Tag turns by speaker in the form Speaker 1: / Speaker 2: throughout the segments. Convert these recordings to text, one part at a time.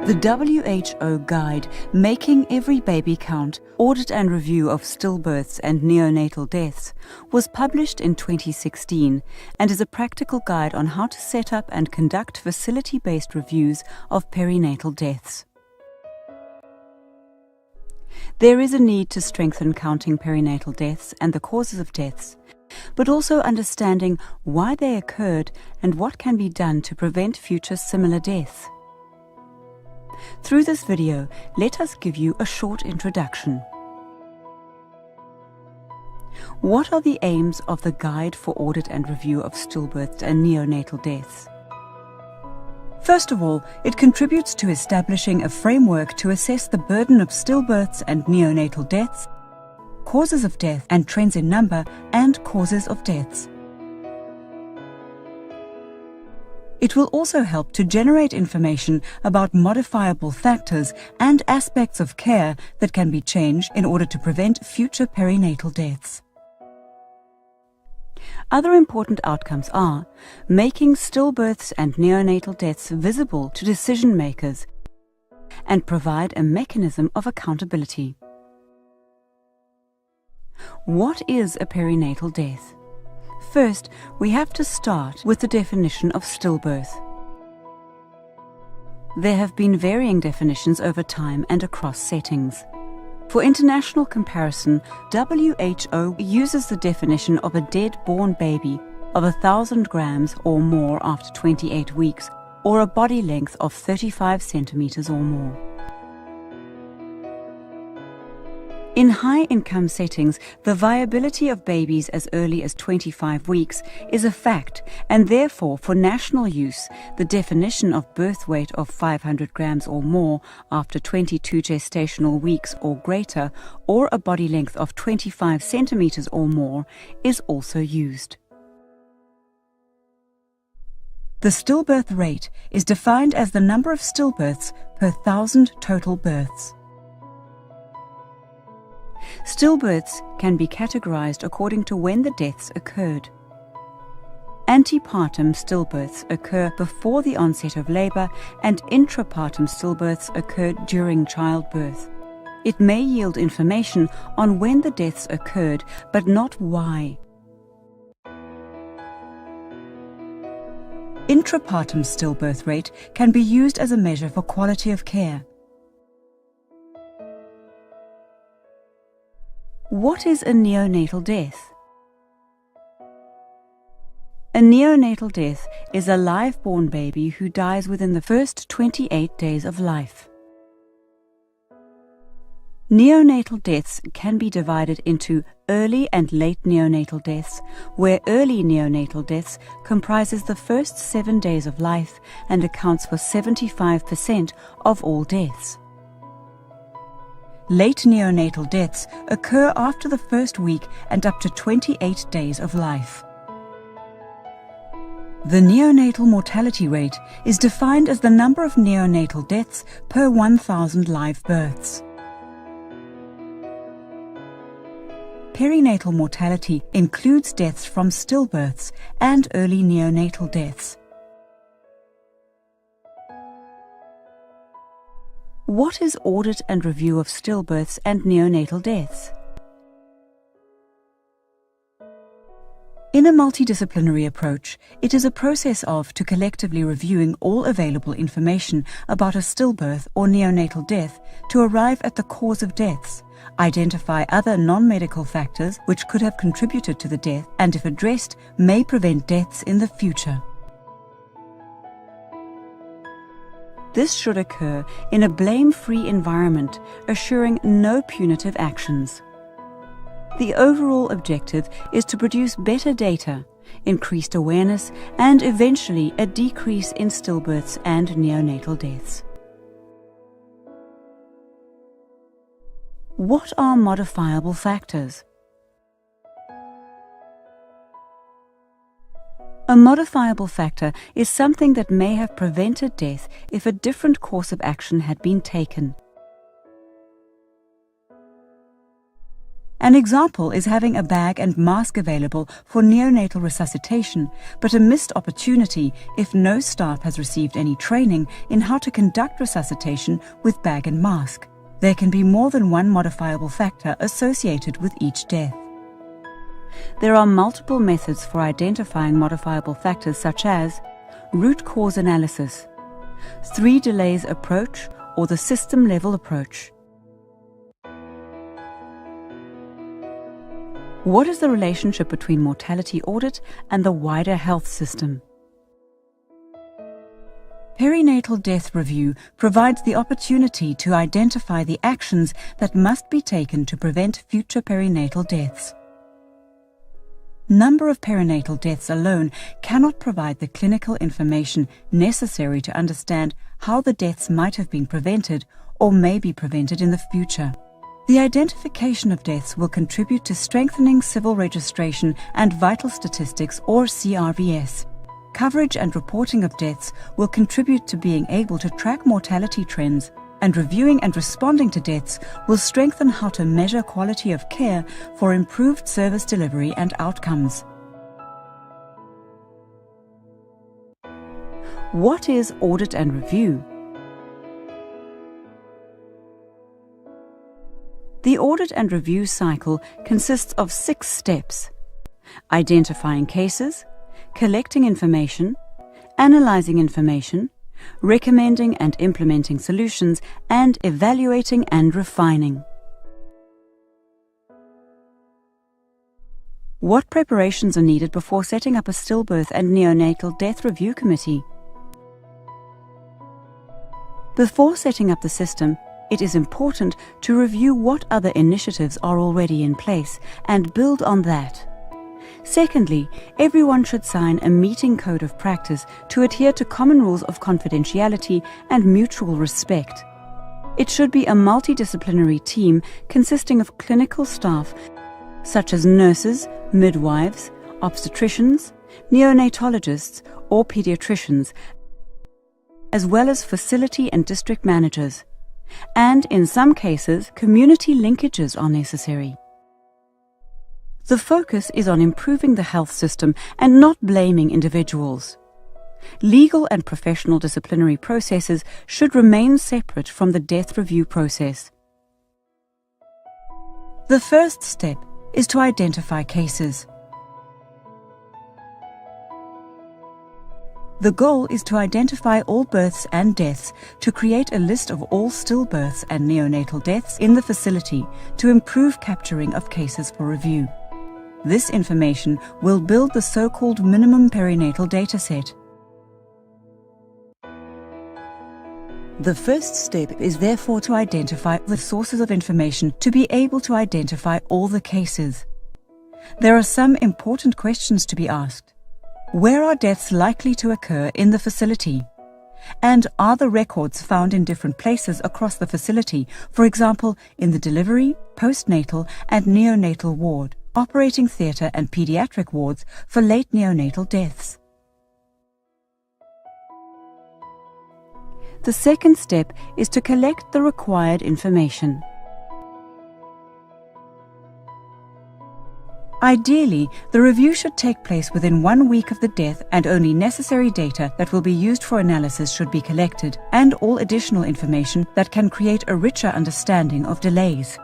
Speaker 1: The WHO guide, Making Every Baby Count, Audit and Review of Stillbirths and Neonatal Deaths, was published in 2016 and is a practical guide on how to set up and conduct facility-based reviews of perinatal deaths. There is a need to strengthen counting perinatal deaths and the causes of deaths, but also understanding why they occurred and what can be done to prevent future similar deaths. Through this video, let us give you a short introduction. What are the aims of the Guide for Audit and Review of Stillbirths and Neonatal Deaths? First of all, it contributes to establishing a framework to assess the burden of stillbirths and neonatal deaths, causes of death and trends in number and causes of deaths. It will also help to generate information about modifiable factors and aspects of care that can be changed in order to prevent future perinatal deaths. Other important outcomes are making stillbirths and neonatal deaths visible to decision makers and provide a mechanism of accountability. What is a perinatal death? First, we have to start with the definition of stillbirth. There have been varying definitions over time and across settings. For international comparison, WHO uses the definition of a dead-born baby of 1,000 grams or more after 28 weeks, or a body length of 35 centimeters or more. In high-income settings, the viability of babies as early as 25 weeks is a fact, and therefore for national use, the definition of birth weight of 500 grams or more after 22 gestational weeks or greater, or a body length of 25 centimeters or more, is also used. The stillbirth rate is defined as the number of stillbirths per 1,000 total births. Stillbirths can be categorized according to when the deaths occurred. Antepartum stillbirths occur before the onset of labor, and intrapartum stillbirths occur during childbirth. It may yield information on when the deaths occurred, but not why. Intrapartum stillbirth rate can be used as a measure for quality of care. What is a neonatal death? A neonatal death is a live-born baby who dies within the first 28 days of life. Neonatal deaths can be divided into early and late neonatal deaths, where early neonatal deaths comprises the first 7 days of life and accounts for 75% of all deaths. Late neonatal deaths occur after the first week and up to 28 days of life. The neonatal mortality rate is defined as the number of neonatal deaths per 1,000 live births. Perinatal mortality includes deaths from stillbirths and early neonatal deaths. What is audit and review of stillbirths and neonatal deaths? In a multidisciplinary approach, it is a process of collectively reviewing all available information about a stillbirth or neonatal death to arrive at the cause of deaths, identify other non-medical factors which could have contributed to the death, and if addressed, may prevent deaths in the future. This should occur in a blame-free environment, assuring no punitive actions. The overall objective is to produce better data, increased awareness, and eventually a decrease in stillbirths and neonatal deaths. What are modifiable factors? A modifiable factor is something that may have prevented death if a different course of action had been taken. An example is having a bag and mask available for neonatal resuscitation, but a missed opportunity if no staff has received any training in how to conduct resuscitation with bag and mask. There can be more than one modifiable factor associated with each death. There are multiple methods for identifying modifiable factors such as root cause analysis, 3 delays approach, or the system-level approach. What is the relationship between mortality audit and the wider health system? Perinatal death review provides the opportunity to identify the actions that must be taken to prevent future perinatal deaths. Number of perinatal deaths alone cannot provide the clinical information necessary to understand how the deaths might have been prevented or may be prevented in the future. The identification of deaths will contribute to strengthening civil registration and vital statistics, or CRVS. Coverage and reporting of deaths will contribute to being able to track mortality trends, and reviewing and responding to deaths will strengthen how to measure quality of care for improved service delivery and outcomes. What is audit and review? The audit and review cycle consists of 6 steps: identifying cases, collecting information, analyzing information, recommending and implementing solutions, and evaluating and refining. What preparations are needed before setting up a stillbirth and neonatal death review committee? Before setting up the system, it is important to review what other initiatives are already in place and build on that. Secondly, everyone should sign a meeting code of practice to adhere to common rules of confidentiality and mutual respect. It should be a multidisciplinary team consisting of clinical staff such as nurses, midwives, obstetricians, neonatologists, or pediatricians, as well as facility and district managers. And in some cases, community linkages are necessary. The focus is on improving the health system and not blaming individuals. Legal and professional disciplinary processes should remain separate from the death review process. The first step is to identify cases. The goal is to identify all births and deaths, to create a list of all stillbirths and neonatal deaths in the facility to improve capturing of cases for review. This information will build the so-called minimum perinatal dataset. The first step is therefore to identify the sources of information to be able to identify all the cases. There are some important questions to be asked. Where are deaths likely to occur in the facility? And are the records found in different places across the facility, for example, in the delivery, postnatal and neonatal ward, operating theatre and pediatric wards for late neonatal deaths? The second step is to collect the required information. Ideally, the review should take place within 1 week of the death, and only necessary data that will be used for analysis should be collected, and all additional information that can create a richer understanding of delays.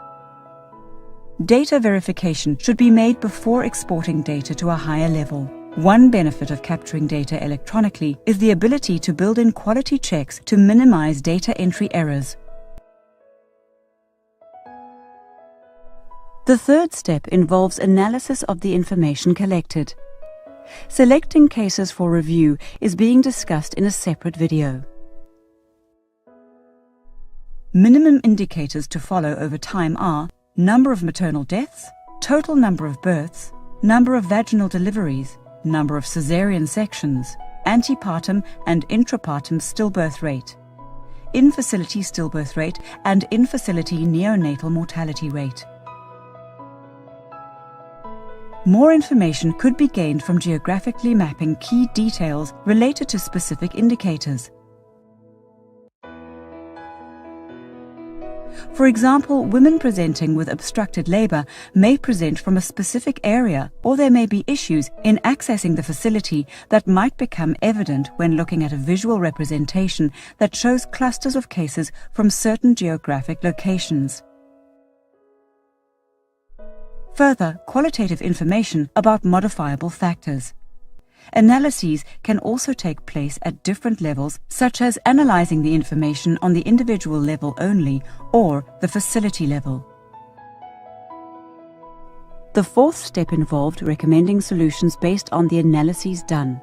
Speaker 1: Data verification should be made before exporting data to a higher level. One benefit of capturing data electronically is the ability to build in quality checks to minimize data entry errors. The third step involves analysis of the information collected. Selecting cases for review is being discussed in a separate video. Minimum indicators to follow over time are number of maternal deaths, total number of births, number of vaginal deliveries, number of caesarean sections, antepartum and intrapartum stillbirth rate, in-facility stillbirth rate and in-facility neonatal mortality rate. More information could be gained from geographically mapping key details related to specific indicators. For example, women presenting with obstructed labor may present from a specific area, or there may be issues in accessing the facility that might become evident when looking at a visual representation that shows clusters of cases from certain geographic locations. Further, qualitative information about modifiable factors. Analyses can also take place at different levels, such as analyzing the information on the individual level only or the facility level. The fourth step involved recommending solutions based on the analyses done.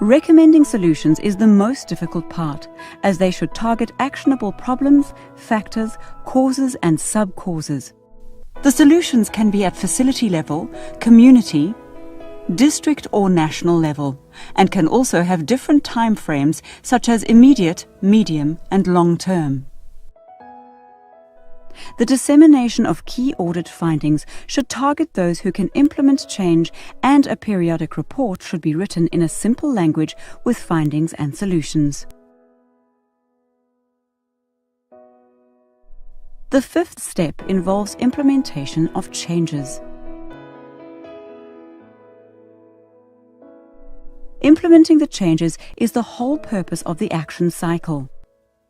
Speaker 1: Recommending solutions is the most difficult part, as they should target actionable problems, factors, causes, and sub-causes. The solutions can be at facility level, community, district or national level, and can also have different time frames such as immediate, medium, and long term. The dissemination of key audit findings should target those who can implement change, and a periodic report should be written in a simple language with findings and solutions. The fifth step involves implementation of changes. Implementing the changes is the whole purpose of the action cycle.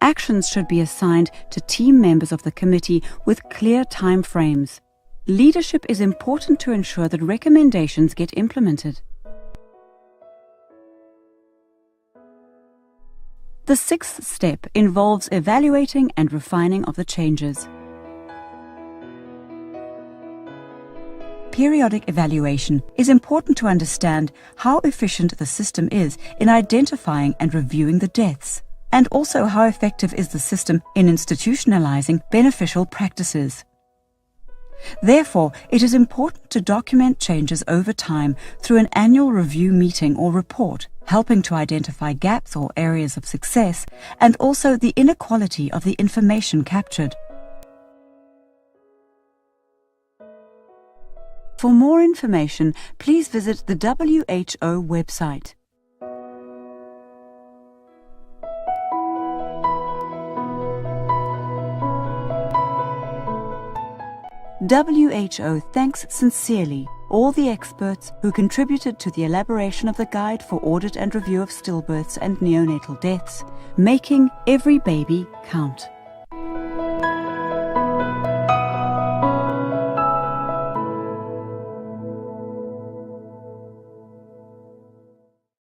Speaker 1: Actions should be assigned to team members of the committee with clear time frames. Leadership is important to ensure that recommendations get implemented. The sixth step involves evaluating and refining of the changes. Periodic evaluation is important to understand how efficient the system is in identifying and reviewing the deaths, and also how effective is the system in institutionalizing beneficial practices. Therefore, it is important to document changes over time through an annual review meeting or report, helping to identify gaps or areas of success, and also the inequality of the information captured. For more information, please visit the WHO website. WHO thanks sincerely all the experts who contributed to the elaboration of the Guide for Audit and Review of Stillbirths and Neonatal Deaths, making every baby count.